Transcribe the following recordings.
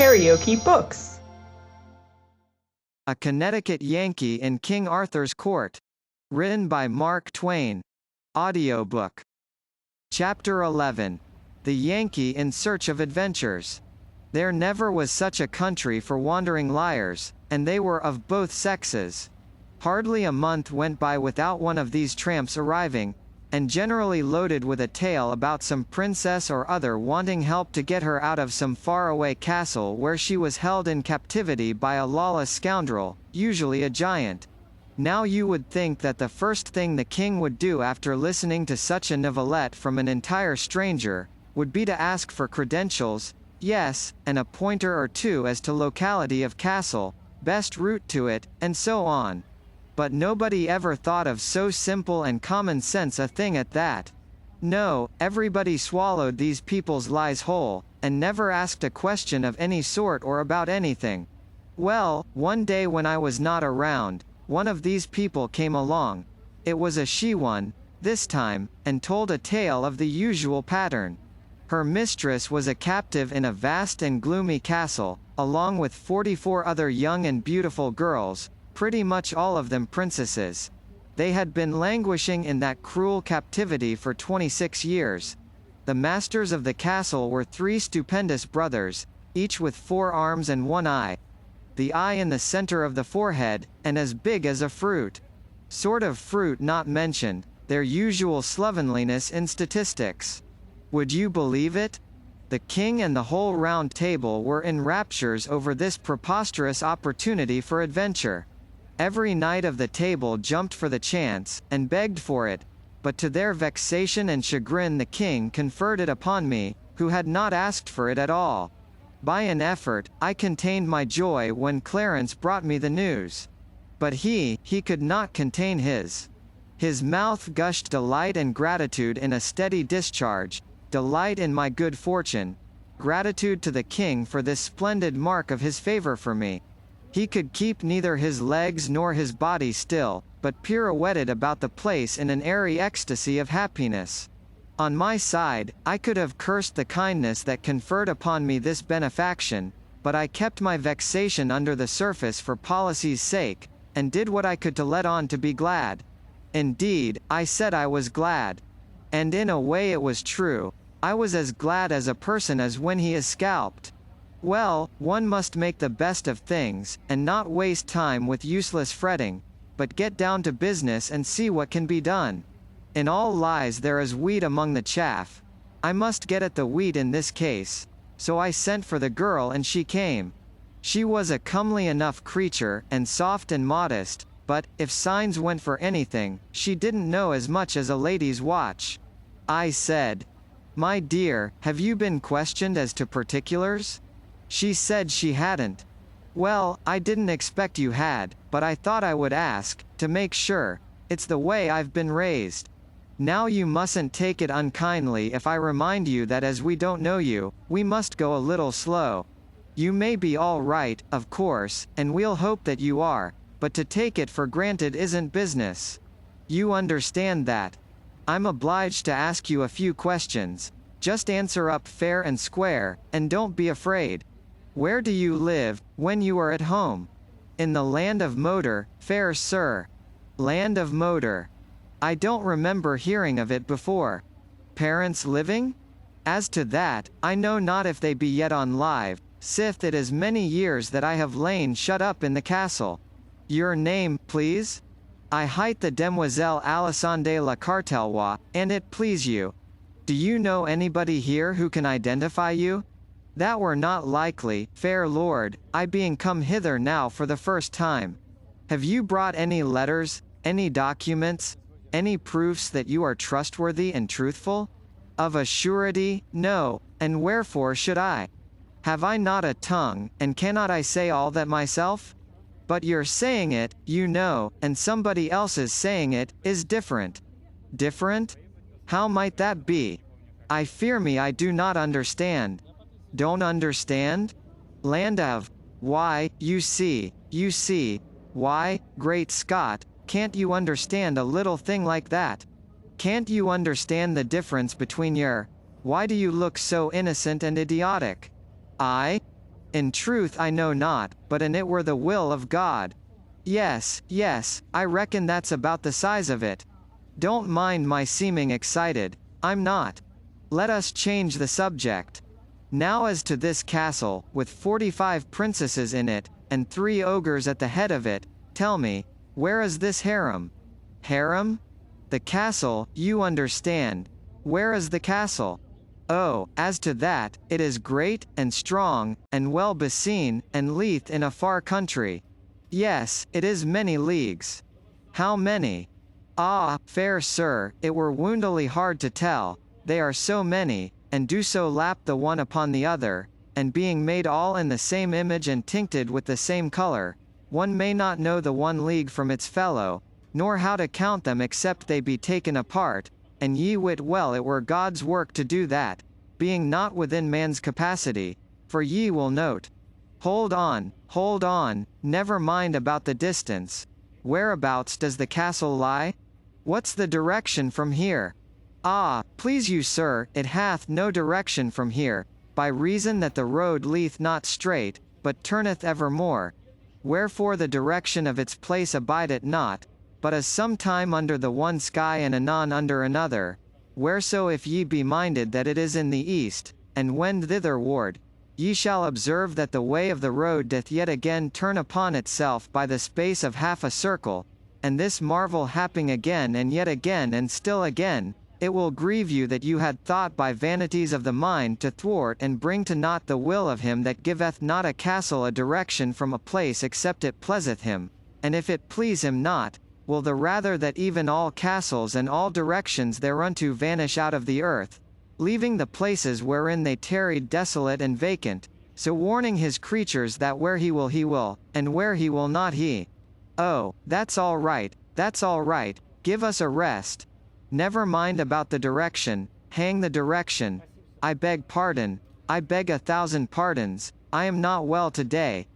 KaraokeBooks. A Connecticut Yankee in King Arthur's Court. Written by Mark Twain. Audiobook. Chapter 11. The Yankee in Search of Adventures. There never was such a country for wandering liars, and they were of both sexes. Hardly a month went by without one of these tramps arriving, and generally loaded with a tale about some princess or other wanting help to get her out of some faraway castle where she was held in captivity by a lawless scoundrel, usually a giant. Now you would think that the first thing the king would do after listening to such a novelette from an entire stranger, would be to ask for credentials, yes, and a pointer or two as to locality of castle, best route to it, and so on. But nobody ever thought of so simple and common sense a thing at that. No, everybody swallowed these people's lies whole, and never asked a question of any sort or about anything. Well, one day when I was not around, one of these people came along. It was a she-one, this time, and told a tale of the usual pattern. Her mistress was a captive in a vast and gloomy castle, along with 44 other young and beautiful girls, pretty much all of them princesses. They had been languishing in that cruel captivity for 26 years. The masters of the castle were 3 stupendous brothers, each with 4 arms and 1 eye. The eye in the center of the forehead, and as big as a fruit. Sort of fruit not mentioned, their usual slovenliness in statistics. Would you believe it? The king and the whole round table were in raptures over this preposterous opportunity for adventure. Every knight of the table jumped for the chance, and begged for it, but to their vexation and chagrin the king conferred it upon me, who had not asked for it at all. By an effort, I contained my joy when Clarence brought me the news. But he could not contain his. His mouth gushed delight and gratitude in a steady discharge, delight in my good fortune, gratitude to the king for this splendid mark of his favor for me. He could keep neither his legs nor his body still, but pirouetted about the place in an airy ecstasy of happiness. On my side, I could have cursed the kindness that conferred upon me this benefaction, but I kept my vexation under the surface for policy's sake, and did what I could to let on to be glad. Indeed, I said I was glad. And in a way it was true. I was as glad as a person as when he is scalped. Well, one must make the best of things, and not waste time with useless fretting, but get down to business and see what can be done. In all lies there is wheat among the chaff. I must get at the wheat in this case. So I sent for the girl and she came. She was a comely enough creature, and soft and modest, but, if signs went for anything, she didn't know as much as a lady's watch. I said, "My dear, have you been questioned as to particulars?" She said she hadn't. Well, I didn't expect you had, but I thought I would ask, to make sure. It's the way I've been raised. Now you mustn't take it unkindly if I remind you that as we don't know you, we must go a little slow. You may be all right, of course, and we'll hope that you are, but to take it for granted isn't business. You understand that. I'm obliged to ask you a few questions. Just answer up fair and square, and don't be afraid. Where do you live, when you are at home? In the land of Moder, fair sir. Land of Moder. I don't remember hearing of it before. Parents living? As to that, I know not if they be yet on live, sith it is many years that I have lain shut up in the castle. Your name, please? I hight the Demoiselle Alissande la Cartellois, and it please you. Do you know anybody here who can identify you? That were not likely, fair lord, I being come hither now for the first time. Have you brought any letters, any documents, any proofs that you are trustworthy and truthful? Of a surety, no, and wherefore should I? Have I not a tongue, and cannot I say all that myself? But your saying it, you know, and somebody else's saying it, is different. Different? How might that be? I fear me I do not understand. Don't understand? Land of, why, you see, why, great Scott, can't you understand a little thing like that? Can't you understand the difference between your, why do you look so innocent and idiotic? I? In truth I know not, but an it were the will of God. Yes, yes, I reckon that's about the size of it. Don't mind my seeming excited, I'm not. Let us change the subject. Now as to this castle, with 45 princesses in it, and 3 ogres at the head of it, tell me, where is this harem? Harem? The castle, you understand. Where is the castle? Oh, as to that, it is great, and strong, and well beseen, and lieth in a far country. Yes, it is many leagues. How many? Ah, fair sir, it were woundily hard to tell, they are so many, and do so lap the one upon the other, and being made all in the same image and tincted with the same colour, one may not know the one league from its fellow, nor how to count them except they be taken apart, and ye wit well it were God's work to do that, being not within man's capacity, for ye will note. Hold on, never mind about the distance. Whereabouts does the castle lie? What's the direction from here? Ah, please you sir, it hath no direction from here, by reason that the road leeth not straight, but turneth evermore. Wherefore the direction of its place abideth not, but is sometime under the one sky and anon under another. Whereso if ye be minded that it is in the east, and wend thitherward, ye shall observe that the way of the road doth yet again turn upon itself by the space of half a circle, and this marvel happing again and yet again and still again, it will grieve you that you had thought by vanities of the mind to thwart and bring to naught the will of him that giveth not a castle a direction from a place except it pleaseth him, and if it please him not, will the rather that even all castles and all directions thereunto vanish out of the earth, leaving the places wherein they tarried desolate and vacant, so warning his creatures that where he will, and where he will not he. Oh, that's all right, give us a rest. Never mind about the direction, hang the direction. I beg pardon, I beg 1,000 pardons, I am not well today.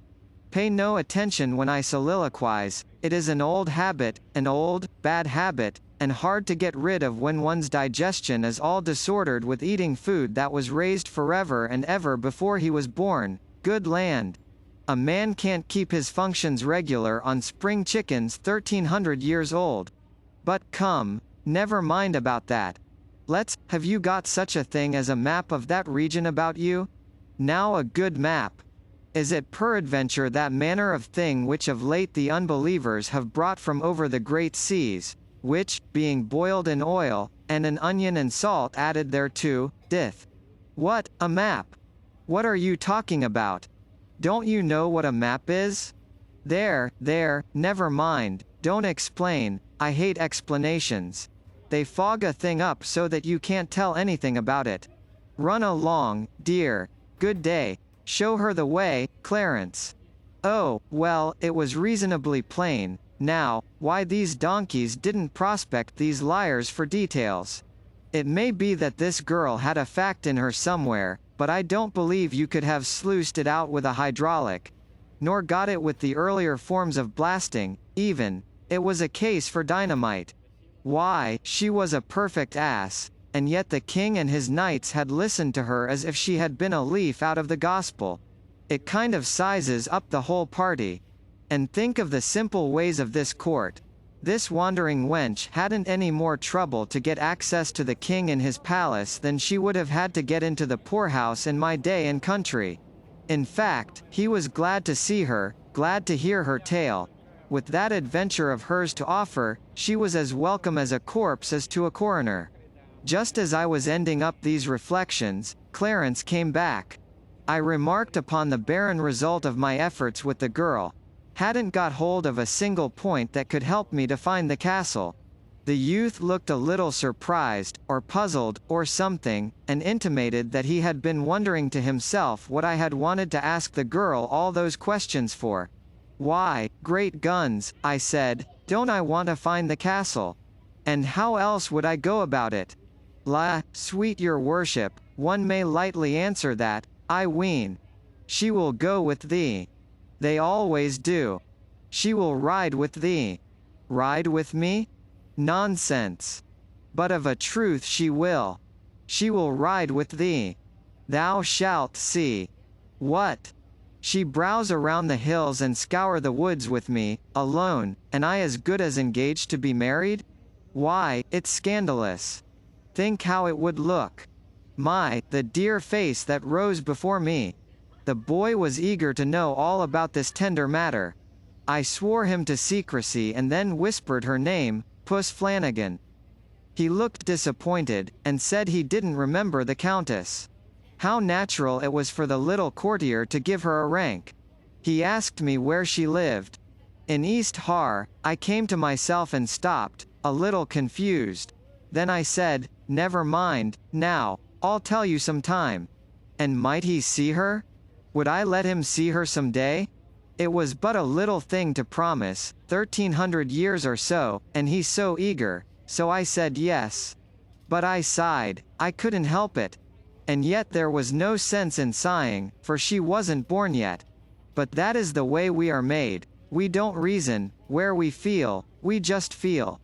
Pay no attention when I soliloquize, it is an old habit, an old, bad habit, and hard to get rid of when one's digestion is all disordered with eating food that was raised forever and ever before he was born. Good land! A man can't keep his functions regular on spring chickens 1,300 years old. But come, never mind about that. Have you got such a thing as a map of that region about you? Now a good map. Is it peradventure that manner of thing which of late the unbelievers have brought from over the great seas, which, being boiled in oil, and an onion and salt added thereto, dith? What, a map? What are you talking about? Don't you know what a map is? There, never mind, don't explain, I hate explanations. They fog a thing up so that you can't tell anything about it. Run along, dear. Good day. Show her the way, Clarence. Oh, well, it was reasonably plain. Now, why these donkeys didn't prospect these liars for details. It may be that this girl had a fact in her somewhere, but I don't believe you could have sluiced it out with a hydraulic. Nor got it with the earlier forms of blasting, even. It was a case for dynamite. Why, she was a perfect ass, and yet the king and his knights had listened to her as if she had been a leaf out of the gospel. It kind of sizes up the whole party. And think of the simple ways of this court. This wandering wench hadn't any more trouble to get access to the king in his palace than she would have had to get into the poorhouse in my day and country. In fact, he was glad to see her, glad to hear her tale. With that adventure of hers to offer, she was as welcome as a corpse as to a coroner. Just as I was ending up these reflections, Clarence came back. I remarked upon the barren result of my efforts with the girl. Hadn't got hold of a single point that could help me to find the castle. The youth looked a little surprised, or puzzled, or something, and intimated that he had been wondering to himself what I had wanted to ask the girl all those questions for. Why, great guns, I said, don't I want to find the castle? And how else would I go about it? La, sweet your worship, one may lightly answer that, I ween. She will go with thee. They always do. She will ride with thee. Ride with me? Nonsense. But of a truth she will. She will ride with thee. Thou shalt see. What? She browse around the hills and scour the woods with me, alone, and I as good as engaged to be married? Why, it's scandalous. Think how it would look. My, the dear face that rose before me. The boy was eager to know all about this tender matter. I swore him to secrecy and then whispered her name, Puss Flanagan. He looked disappointed, and said he didn't remember the Countess. How natural it was for the little courtier to give her a rank. He asked me where she lived. In East Har. I came to myself and stopped, a little confused. Then I said, never mind, now, I'll tell you some time. And might he see her? Would I let him see her some day? It was but a little thing to promise, 1300 years or so, and he so eager, so I said yes. But I sighed, I couldn't help it. And yet there was no sense in sighing, for she wasn't born yet. But that is the way we are made. We don't reason, where we feel, we just feel.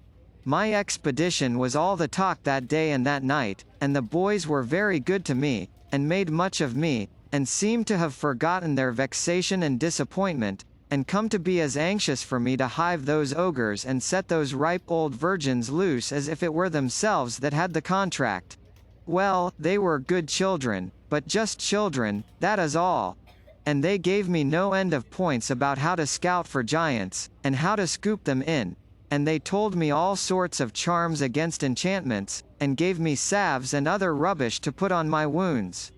My expedition was all the talk that day and that night, and the boys were very good to me, and made much of me, and seemed to have forgotten their vexation and disappointment, and come to be as anxious for me to hive those ogres and set those ripe old virgins loose as if it were themselves that had the contract. Well, they were good children, but just children, that is all. And they gave me no end of points about how to scout for giants, and how to scoop them in, and they told me all sorts of charms against enchantments, and gave me salves and other rubbish to put on my wounds.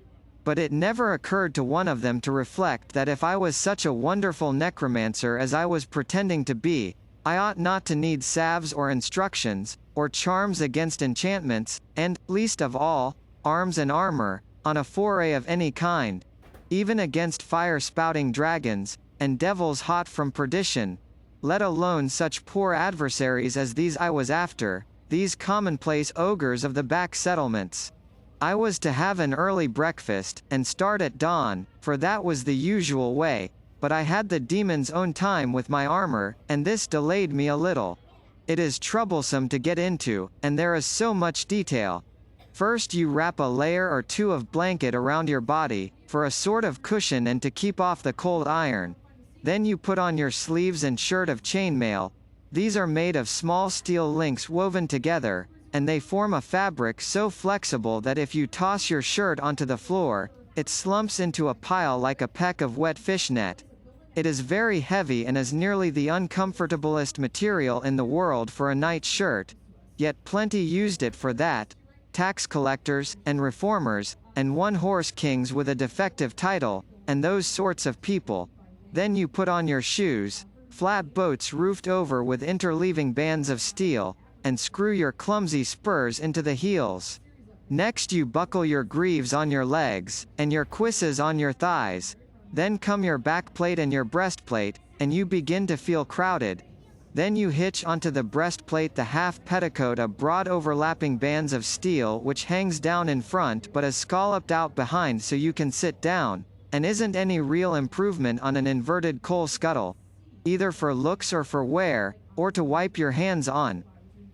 But it never occurred to one of them to reflect that if I was such a wonderful necromancer as I was pretending to be, I ought not to need salves or instructions, or charms against enchantments, and, least of all, arms and armor, on a foray of any kind, even against fire-spouting dragons, and devils hot from perdition, let alone such poor adversaries as these I was after, these commonplace ogres of the back settlements. I was to have an early breakfast, and start at dawn, for that was the usual way, but I had the demon's own time with my armor, and this delayed me a little. It is troublesome to get into, and there is so much detail. First you wrap a layer or two of blanket around your body, for a sort of cushion and to keep off the cold iron. Then you put on your sleeves and shirt of chainmail. These are made of small steel links woven together, and they form a fabric so flexible that if you toss your shirt onto the floor, it slumps into a pile like a peck of wet fishnet. It is very heavy and is nearly the uncomfortablest material in the world for a night shirt, yet plenty used it for that, tax collectors, and reformers, and one-horse kings with a defective title, and those sorts of people. Then you put on your shoes, flat boats roofed over with interleaving bands of steel, and screw your clumsy spurs into the heels. Next you buckle your greaves on your legs, and your cuisses on your thighs. Then come your backplate and your breastplate, and you begin to feel crowded. Then you hitch onto the breastplate the half petticoat of broad overlapping bands of steel which hangs down in front but is scalloped out behind so you can sit down, and isn't any real improvement on an inverted coal scuttle, either for looks or for wear, or to wipe your hands on.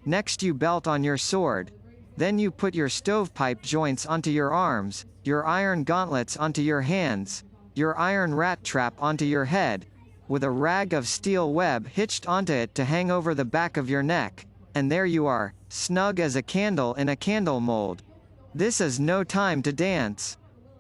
Next you belt on your sword. Then you put your stovepipe joints onto your arms, your iron gauntlets onto your hands, your iron rat trap onto your head, with a rag of steel web hitched onto it to hang over the back of your neck, and there you are, snug as a candle in a candle mold. This is no time to dance.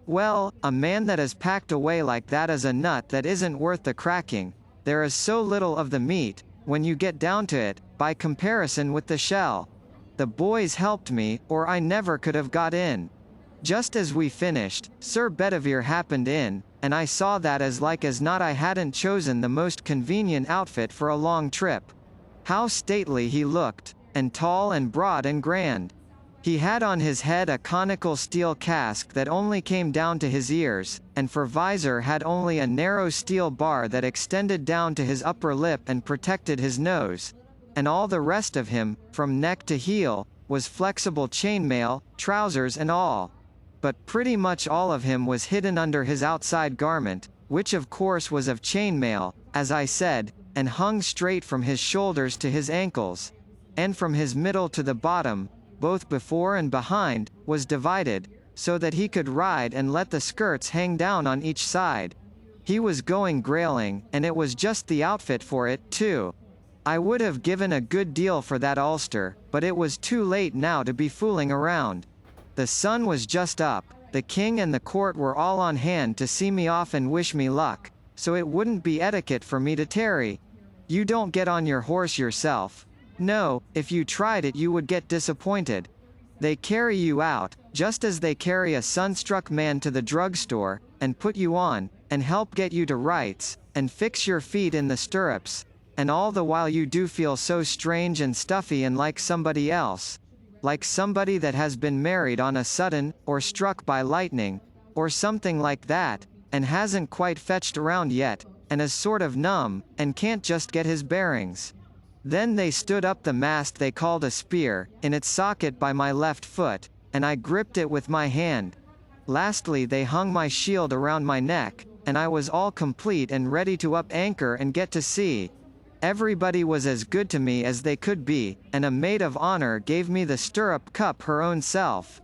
Well, a man that is packed away like that is a nut that isn't worth the cracking. There is so little of the meat, when you get down to it, by comparison with the shell. The boys helped me, or I never could have got in. Just as we finished, Sir Bedivere happened in, and I saw that as like as not I hadn't chosen the most convenient outfit for a long trip. How stately he looked, and tall and broad and grand. He had on his head a conical steel casque that only came down to his ears, and for visor had only a narrow steel bar that extended down to his upper lip and protected his nose. And all the rest of him, from neck to heel, was flexible chainmail, trousers and all. But pretty much all of him was hidden under his outside garment, which of course was of chainmail, as I said, and hung straight from his shoulders to his ankles. And from his middle to the bottom, both before and behind, was divided, so that he could ride and let the skirts hang down on each side. He was going grailing, and it was just the outfit for it, too. I would have given a good deal for that ulster, but it was too late now to be fooling around. The sun was just up, the king and the court were all on hand to see me off and wish me luck, so it wouldn't be etiquette for me to tarry. You don't get on your horse yourself. No, if you tried it you would get disappointed. They carry you out, just as they carry a sunstruck man to the drugstore, and put you on, and help get you to rights, and fix your feet in the stirrups, and all the while you do feel so strange and stuffy and like somebody else. Like somebody that has been married on a sudden, or struck by lightning, or something like that, and hasn't quite fetched around yet, and is sort of numb, and can't just get his bearings. Then they stood up the mast they called a spear, in its socket by my left foot, and I gripped it with my hand. Lastly they hung my shield around my neck, and I was all complete and ready to up anchor and get to sea. Everybody was as good to me as they could be, and a maid of honor gave me the stirrup cup her own self.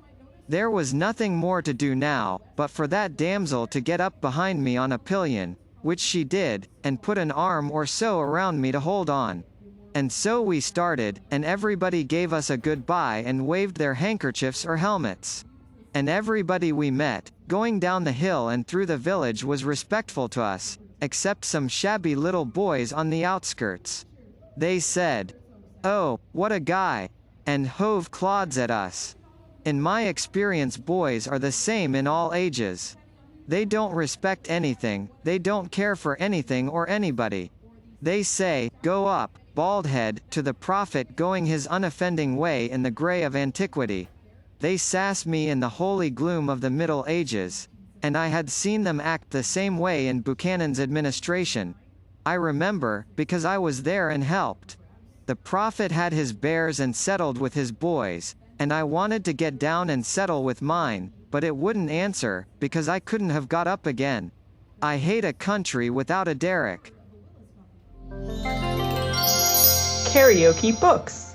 There was nothing more to do now, but for that damsel to get up behind me on a pillion, which she did, and put an arm or so around me to hold on. And so we started, and everybody gave us a goodbye and waved their handkerchiefs or helmets. And everybody we met, going down the hill and through the village was respectful to us, except some shabby little boys on the outskirts. They said, "Oh, what a guy," and hove clods at us. In my experience boys are the same in all ages. They don't respect anything, they don't care for anything or anybody. They say, "Go up, baldhead," to the prophet going his unoffending way in the grey of antiquity. They sass me in the holy gloom of the Middle Ages, and I had seen them act the same way in Buchanan's administration. I remember, because I was there and helped. The prophet had his bears and settled with his boys, and I wanted to get down and settle with mine, but it wouldn't answer, because I couldn't have got up again. I hate a country without a derrick. KaraokeBooks.